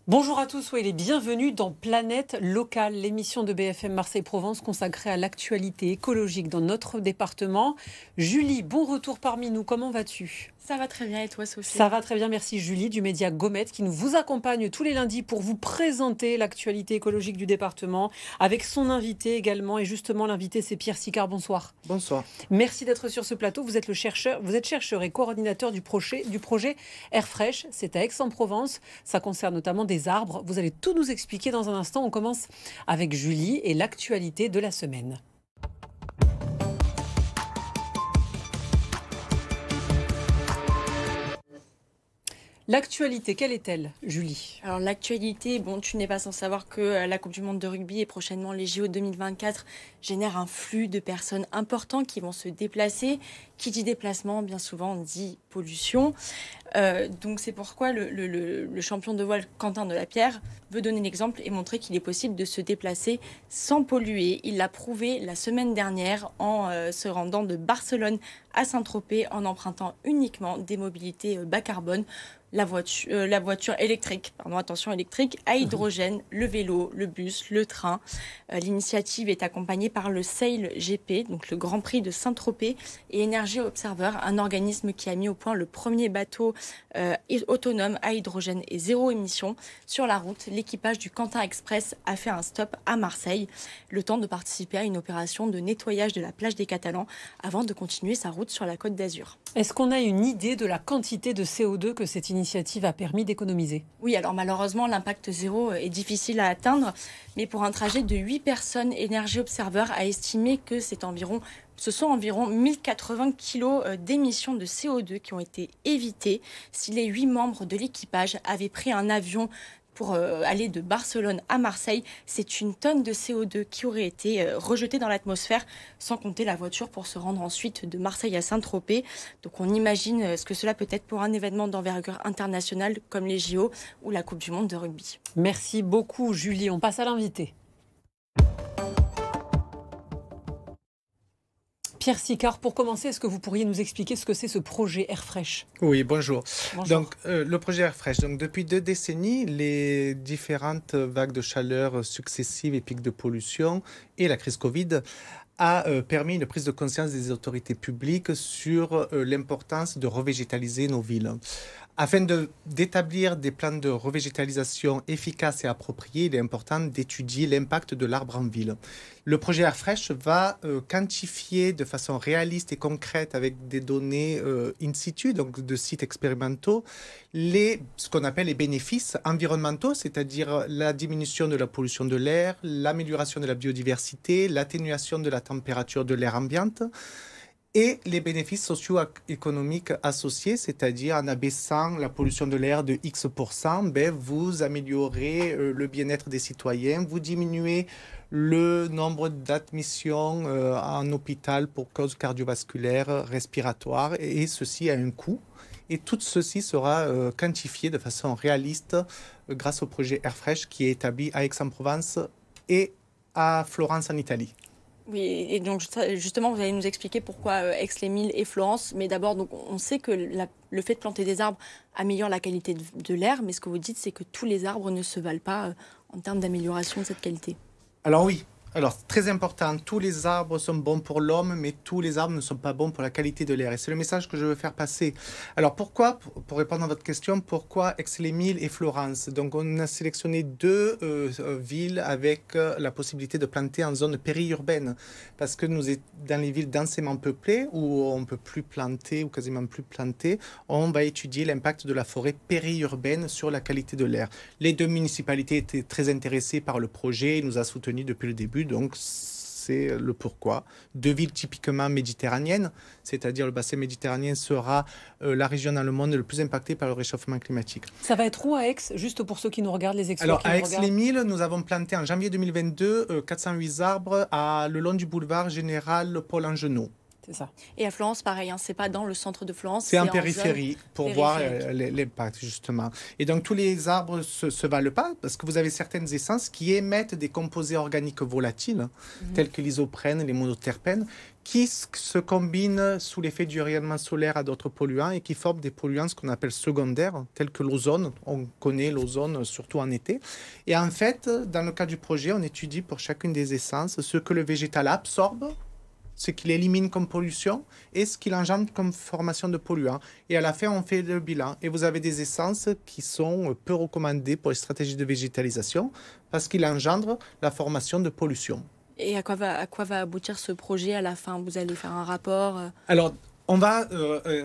Bonjour à tous, soyez les bienvenus dans Planète Locale, l'émission de BFM Marseille-Provence consacrée à l'actualité écologique dans notre département. Julie, bon retour parmi nous, comment vas-tu ? Ça va très bien et toi Sophie? Ça va très bien, merci Julie du média Gomet qui nous vous accompagne tous les lundis pour vous présenter l'actualité écologique du département avec son invité également. Et justement, l'invité c'est Pierre Sicard, bonsoir. Bonsoir. Merci d'être sur ce plateau. Vous êtes chercheur et coordinateur du projet Air Fresh. C'est à Aix-en-Provence. Ça concerne notamment des arbres. Vous allez tout nous expliquer dans un instant. On commence avec Julie et l'actualité de la semaine. L'actualité, quelle est-elle, Julie ? Alors l'actualité, tu n'es pas sans savoir que la Coupe du Monde de rugby et prochainement les JO 2024 génèrent un flux de personnes importants qui vont se déplacer. Qui dit déplacement, bien souvent, dit pollution. Donc c'est pourquoi le champion de voile Quentin Delapierre veut donner l'exemple et montrer qu'il est possible de se déplacer sans polluer. Il l'a prouvé la semaine dernière en se rendant de Barcelone à Saint-Tropez en empruntant uniquement des mobilités bas carbone. La voiture électrique, électrique, à hydrogène, le vélo, le bus, le train. L'initiative est accompagnée par le Sail GP, donc le Grand Prix de Saint-Tropez, et Energy Observer, un organisme qui a mis au point le premier bateau autonome à hydrogène et zéro émission. Sur la route, l'équipage du Quentin Express a fait un stop à Marseille, le temps de participer à une opération de nettoyage de la plage des Catalans avant de continuer sa route sur la Côte d'Azur. Est-ce qu'on a une idée de la quantité de CO2 que cette initiative a permis d'économiser ? Oui, alors malheureusement, l'impact zéro est difficile à atteindre, mais pour un trajet de 8 personnes, Energy Observer a estimé que ce sont environ 1080 kg d'émissions de CO2 qui ont été évitées si les 8 membres de l'équipage avaient pris un avion pour aller de Barcelone à Marseille. C'est une tonne de CO2 qui aurait été rejetée dans l'atmosphère, sans compter la voiture pour se rendre ensuite de Marseille à Saint-Tropez. Donc on imagine ce que cela peut être pour un événement d'envergure internationale comme les JO ou la Coupe du Monde de rugby. Merci beaucoup Julie, on passe à l'invité. Pierre Sicard, pour commencer, est-ce que vous pourriez nous expliquer ce que c'est ce projet Air Fresh ? Oui, bonjour. Bonjour. Donc, le projet Air Fresh. Donc, depuis 2 décennies, les différentes vagues de chaleur successives et pics de pollution et la crise Covid a permis une prise de conscience des autorités publiques sur l'importance de revégétaliser nos villes. Afin d'établir des plans de revégétalisation efficaces et appropriés, il est important d'étudier l'impact de l'arbre en ville. Le projet Air Fresh va quantifier de façon réaliste et concrète avec des données in situ, donc de sites expérimentaux, ce qu'on appelle les bénéfices environnementaux, c'est-à-dire la diminution de la pollution de l'air, l'amélioration de la biodiversité, l'atténuation de la température de l'air ambiante, et les bénéfices socio-économiques associés, c'est-à-dire en abaissant la pollution de l'air de X%, vous améliorez le bien-être des citoyens, vous diminuez le nombre d'admissions en hôpital pour causes cardiovasculaires, respiratoires, et ceci a un coût. Et tout ceci sera quantifié de façon réaliste grâce au projet Air Fresh qui est établi à Aix-en-Provence et à Florence en Italie. Oui, et donc justement, vous allez nous expliquer pourquoi Aix-les-Milles et Florence. Mais d'abord, donc, on sait que le fait de planter des arbres améliore la qualité de l'air, mais ce que vous dites, c'est que tous les arbres ne se valent pas en termes d'amélioration de cette qualité. Alors oui. Alors, très important, tous les arbres sont bons pour l'homme, mais tous les arbres ne sont pas bons pour la qualité de l'air. Et c'est le message que je veux faire passer. Alors, pourquoi, pour répondre à votre question, pourquoi Aix-les-Milles et Florence ? Donc, on a sélectionné 2 villes avec la possibilité de planter en zone périurbaine. Parce que nous, dans les villes densément peuplées, où on ne peut plus planter, ou quasiment plus planter, on va étudier l'impact de la forêt périurbaine sur la qualité de l'air. Les 2 municipalités étaient très intéressées par le projet, ils nous ont soutenus depuis le début. Donc, c'est le pourquoi. 2 villes typiquement méditerranéennes, c'est-à-dire le bassin méditerranéen sera la région dans le monde le plus impactée par le réchauffement climatique. Ça va être où à Aix, juste pour ceux qui nous regardent, les experts? Alors, à Aix-les-Milles, nous avons planté en janvier 2022 408 arbres le long du boulevard Général Paul Angenot. C'est ça. Et à Florence, pareil, hein, c'est pas dans le centre de Florence. C'est en zone périphérie pour voir l'impact, justement. Et donc, tous les arbres se valent pas parce que vous avez certaines essences qui émettent des composés organiques volatiles, tels que l'isoprène, les monoterpènes, qui se combinent sous l'effet du rayonnement solaire à d'autres polluants et qui forment des polluants, ce qu'on appelle secondaires, tels que l'ozone. On connaît l'ozone surtout en été. Et en fait, dans le cas du projet, on étudie pour chacune des essences ce que le végétal absorbe, ce qu'il élimine comme pollution et ce qu'il engendre comme formation de polluants. Et à la fin, on fait le bilan. Et vous avez des essences qui sont peu recommandées pour les stratégies de végétalisation parce qu'ils engendrent la formation de pollution. Et à quoi va aboutir ce projet à la fin? Vous allez faire un rapport Alors, on va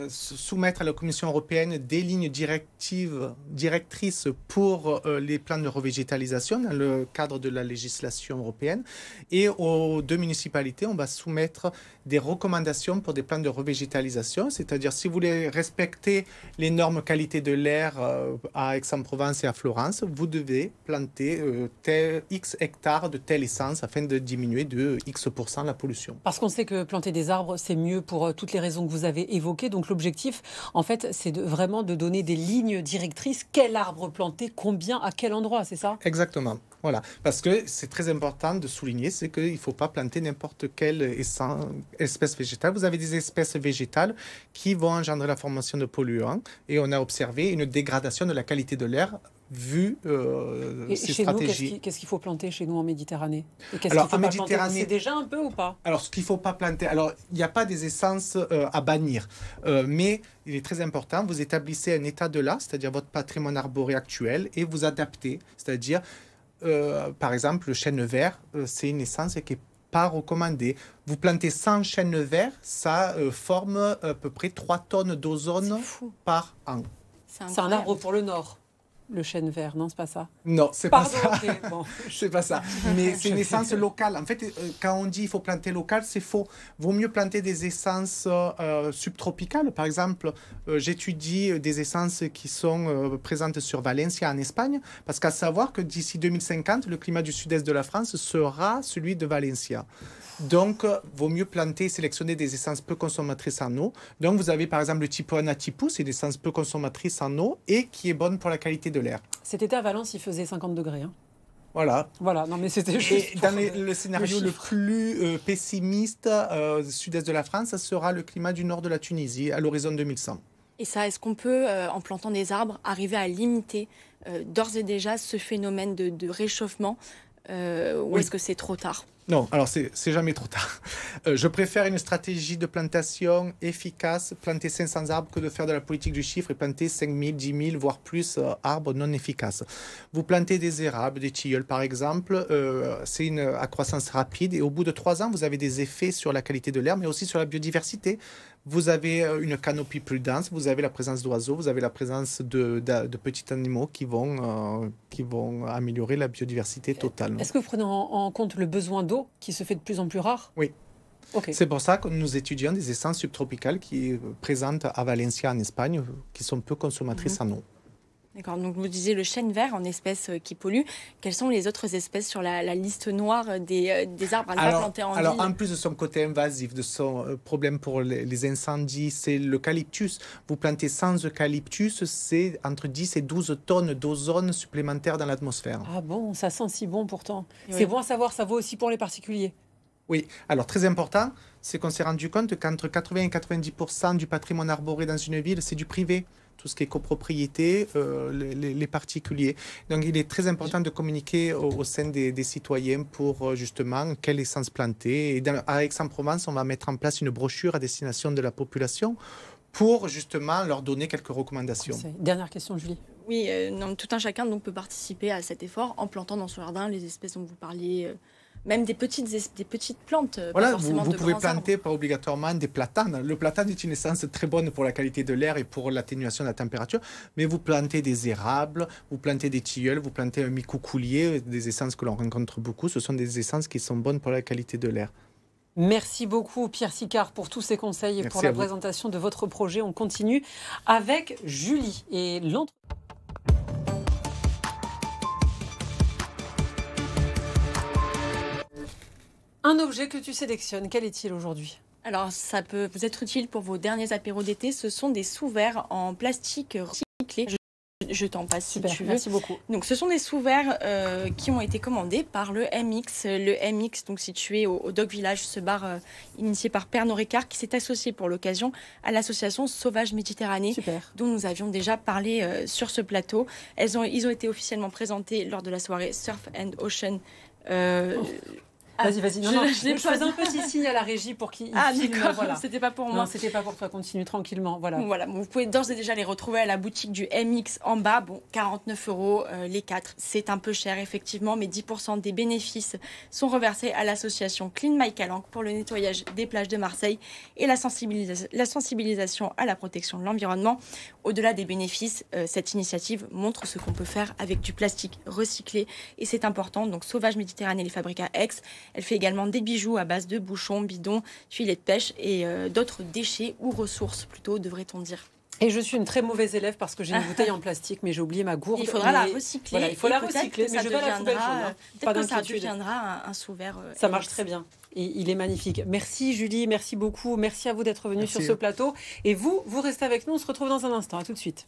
soumettre à la Commission européenne des lignes directrices pour les plans de revégétalisation dans le cadre de la législation européenne. Et aux 2 municipalités, on va soumettre des recommandations pour des plans de revégétalisation. C'est-à-dire, si vous voulez respecter les normes qualité de l'air à Aix-en-Provence et à Florence, vous devez planter X hectares de telle essence afin de diminuer de X% la pollution. Parce qu'on sait que planter des arbres, c'est mieux pour toutes les raisons que vous avez évoquées. Donc l'objectif, en fait, c'est vraiment de donner des lignes directrices. Quel arbre planter, combien, à quel endroit, c'est ça? Exactement. Voilà. Parce que c'est très important de souligner, c'est qu'il ne faut pas planter n'importe quelle espèce végétale. Vous avez des espèces végétales qui vont engendrer la formation de polluants et on a observé une dégradation de la qualité de l'air vu ces chez stratégies. Nous, qu'est-ce qu'il faut planter chez nous en Méditerranée? Et qu'est-ce Alors, qu'il faut en pas Méditerranée, planter? C'est déjà un peu ou pas? Alors, ce qu'il ne faut pas planter, alors, il n'y a pas des essences à bannir, mais il est très important, vous établissez un état de l'art, c'est-à-dire votre patrimoine arboré actuel, et vous adaptez, c'est-à-dire, par exemple, le chêne vert, c'est une essence qui est pas recommandée. Vous plantez 100 chênes verts, ça forme à peu près 3 tonnes d'ozone par an. C'est un arbre pour le Nord. Le chêne vert, non, c'est pas ça? Non, c'est Pardon, pas ça. ok, bon. C'est pas ça. Mais c'est une essence locale. En fait, quand on dit il faut planter local, c'est faux. Vaut mieux planter des essences subtropicales. Par exemple, j'étudie des essences qui sont présentes sur Valencia en Espagne, parce qu'à savoir que d'ici 2050, le climat du sud-est de la France sera celui de Valencia. Donc, vaut mieux planter et sélectionner des essences peu consommatrices en eau. Donc, vous avez par exemple le type 1 Atipus, c'est une essence peu consommatrice en eau et qui est bonne pour la qualité de l'air. Cet été à Valence, il faisait 50 degrés. Hein. Voilà. Voilà, non mais c'était juste. Et dans le scénario le plus pessimiste du sud-est de la France, ça sera le climat du nord de la Tunisie à l'horizon 2100. Et ça, est-ce qu'on peut, en plantant des arbres, arriver à limiter d'ores et déjà ce phénomène de réchauffement ou est-ce que c'est trop tard? Non, alors c'est jamais trop tard. Je préfère une stratégie de plantation efficace, planter 500 arbres, que de faire de la politique du chiffre et planter 5000, 10 000, voire plus arbres non efficaces. Vous plantez des érables, des tilleuls par exemple, c'est une accroissance rapide et au bout de 3 ans, vous avez des effets sur la qualité de l'air, mais aussi sur la biodiversité. Vous avez une canopie plus dense, vous avez la présence d'oiseaux, vous avez la présence de petits animaux qui vont améliorer la biodiversité totale. Est-ce que vous prenez en compte le besoin d'eau qui se fait de plus en plus rare? Oui. Okay. C'est pour ça que nous étudions des essences subtropicales qui présentent à Valencia en Espagne, qui sont peu consommatrices en eau. D'accord, donc vous disiez le chêne vert en espèce qui pollue. Quelles sont les autres espèces sur la liste noire des arbres à ne pas planter en ville? Alors, en plus de son côté invasif, de son problème pour les incendies, c'est l'eucalyptus. Vous plantez 100 eucalyptus, c'est entre 10 et 12 tonnes d'ozone supplémentaire dans l'atmosphère. Ah bon, ça sent si bon pourtant. Oui. C'est bon à savoir, ça vaut aussi pour les particuliers. Oui, alors très important, c'est qu'on s'est rendu compte qu'entre 80 et 90% du patrimoine arboré dans une ville, c'est du privé. Tout ce qui est copropriété, les particuliers. Donc, il est très important de communiquer au sein des citoyens pour justement quelle essence planter. Et à Aix-en-Provence, on va mettre en place une brochure à destination de la population pour justement leur donner quelques recommandations. Dernière question, Julie. Oui, non, tout un chacun donc, peut participer à cet effort en plantant dans son jardin les espèces dont vous parliez. Même des petites plantes. Voilà, pas forcément vous de pouvez grands planter arbres. pas obligatoirement des platanes. Le platane est une essence très bonne pour la qualité de l'air et pour l'atténuation de la température. Mais vous plantez des érables, vous plantez des tilleuls, vous plantez un micocoulier, des essences que l'on rencontre beaucoup. Ce sont des essences qui sont bonnes pour la qualité de l'air. Merci beaucoup Pierre Sicard pour tous ces conseils et pour la présentation de votre projet. On continue avec Julie et l'entreprise. Un objet que tu sélectionnes, quel est-il aujourd'hui? Alors, ça peut vous être utile pour vos derniers apéros d'été. Ce sont des sous-verres en plastique recyclé. Je t'en passe si tu veux. Merci beaucoup. Donc, ce sont des sous-verres qui ont été commandés par le MX. Le MX, donc situé au Dog Village, ce bar initié par Pernod Ricard, qui s'est associé pour l'occasion à l'association Sauvage Méditerranée, dont nous avions déjà parlé sur ce plateau. Ils ont été officiellement présentés lors de la soirée Surf and Ocean. Vas-y. Non, je faisais un petit signe à la régie pour qu'il filme. Voilà. C'était pas pour moi. Non, c'était pas pour toi. Continue tranquillement. Voilà. Vous pouvez d'ores et déjà les retrouver à la boutique du MX en bas. Bon, 49 € les 4. C'est un peu cher, effectivement, mais 10% des bénéfices sont reversés à l'association Clean My Calanque pour le nettoyage des plages de Marseille et la sensibilisation à la protection de l'environnement. Au-delà des bénéfices, cette initiative montre ce qu'on peut faire avec du plastique recyclé et c'est important. Donc, Sauvage Méditerranée les fabrique à Aix. Elle fait également des bijoux à base de bouchons, bidons, filets de pêche et d'autres déchets ou ressources plutôt, devrait-on dire. Et je suis une très mauvaise élève parce que j'ai une bouteille en plastique, mais j'ai oublié ma gourde. Il faudra la recycler. Voilà, il faut la recycler, mais je vais à la poubelle jaune. Peut-être que ça deviendra un sous-verre. Ça marche très bien. Et il est magnifique. Merci Julie, merci beaucoup. Merci à vous d'être venue sur ce plateau. Et vous restez avec nous. On se retrouve dans un instant. À tout de suite.